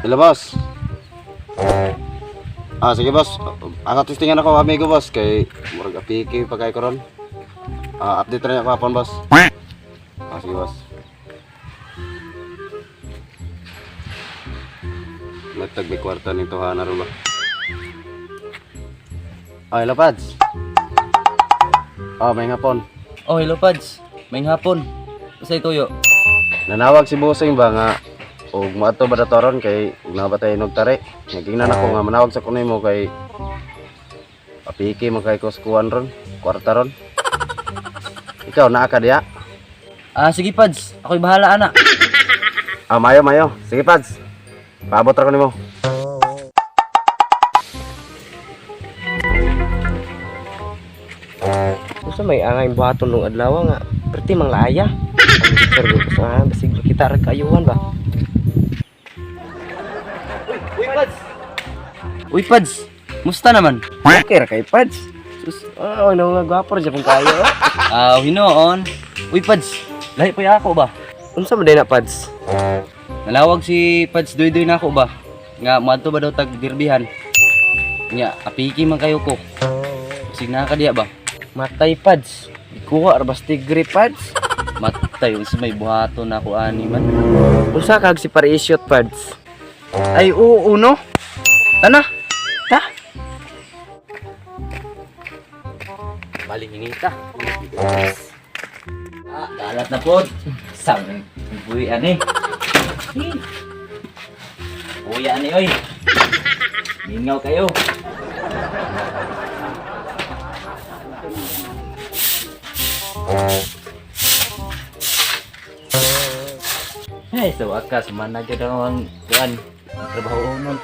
Hello, boss. Sige, boss. Ang testingan ako, amigo, boss. Kay murag apiki pagkay ko ron. Update rin ako hapon, boss. Sige, boss. Nagtag may kwarta nito na rin ba? Hello, Pads. May hapon. Oh, hello Pads. May hapon. Usay tuyo. Nanawag si Busing ba nga og maato ba datoron kay nabatay nog tare. Nagingnan ako nga manawag sa kunay mo kay apiki man kay kuskuan ron, kwarta ron. Ikaw naa ka diya? Sige Pads. Ako'y bahala ana. Mayo. Sige, Pads. Paabot ra ko nimo. Gusto may angay buhaton nung adlaw nga perti mang laaya. Pero sa basig kita ra kayuhan ba. Uy Pads. Musta naman? Okay ra kay Pads. Sus, ano nga gwapo ra pong kayo. Hinoon. Uy Pads. Lahi pa ako ba? Unsa man na Pads? Nalawag si Pads doy-doy na ako ba? Nga madto ba daw tag dirbihan? Nya apiki man kayo ko. Sig na ka diya ba? Matay Pads. Ikuha ra bas tigre Pads. Matay unsa may buhaton na ako ani man. Unsa kag si Parisyot Pads? Ay oo no. Tana. Ta. Malinginita. Kalat na po. Sang buhi ani. Buhi ani oy. Mingaw kayo. Hey, sa wakas man na jud ang kuan trabaho nun.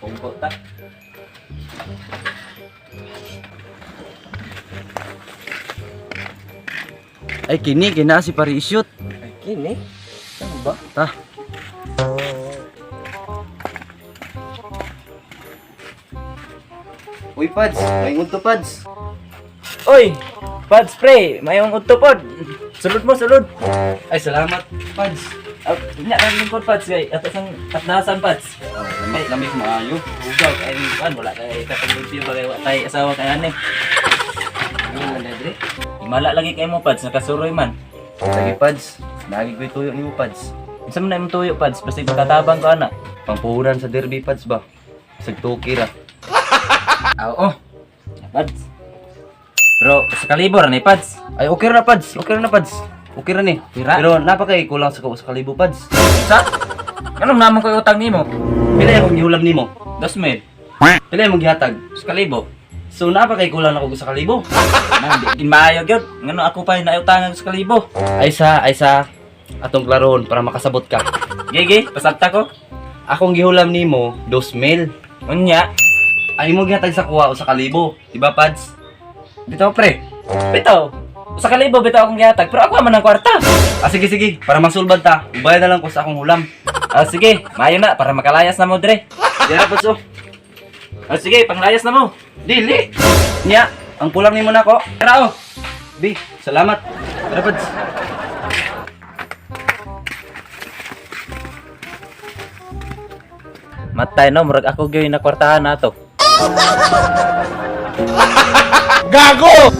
Pungko ta. Ay kini kina si Parisyot. Ay kini. Ano ba? Ta. Uy Pads, may ngunto Pads. Oy, Pads pre, mayong utopod. Sulod mo, sulod. Ay salamat Pads. Nya ang lingkod Pads kay ato sang katnasan Pads. Lamig maayo. Ugaw kay kan wala kay kapag-review ba kay tay asawa kay ani. Ano na dre? Himala lagi kay mo Pads, nakasuroy man. Lagi Pads, lagi ko'y tuyo ni mo Pads. Isa man na imong tuyo Pads, basta pagkatabang ka na. Pangpuhuran sa derby Pads ba? Sagtuki ra. Oo. Pads. Pero sa kalibo ra ni Pads. Ay okay ra Pads, okay ra na Pads. Okay ra ni. Pero napakay kulang sa kalibo Pads. Sa? Anong naman ko utang nimo? Pila akong gihulam nimo? 2,000. Pila imong gihatag? Sa kalibo. So napakay kulang ako sa kalibo. Di maayo gyud. Ngano ako pa nautangan sa kalibo. Ay sa atong klaron para makasabot ka. Gigi, pasabta ko. Akong gihulam nimo 2,000. Unya, ay mo gihatag sa kuha o sa kalibo, di ba Pads? Bitaw pre. Bitaw. Sa kalibo bitaw akong gihatag, pero ako man ang kwarta. Sige, para masulbad ta. Ubayad na lang ko sa akong hulam. Sige, maayo na para makalayas na mo dre. Dira Pads oh. Sige, panglayas na mo. Dili. Nya, ang pulang nimo nako. Tara oh. Bi, salamat. Tara Pads. Matay no, murag ako gyud na kwartahan nato. Gago!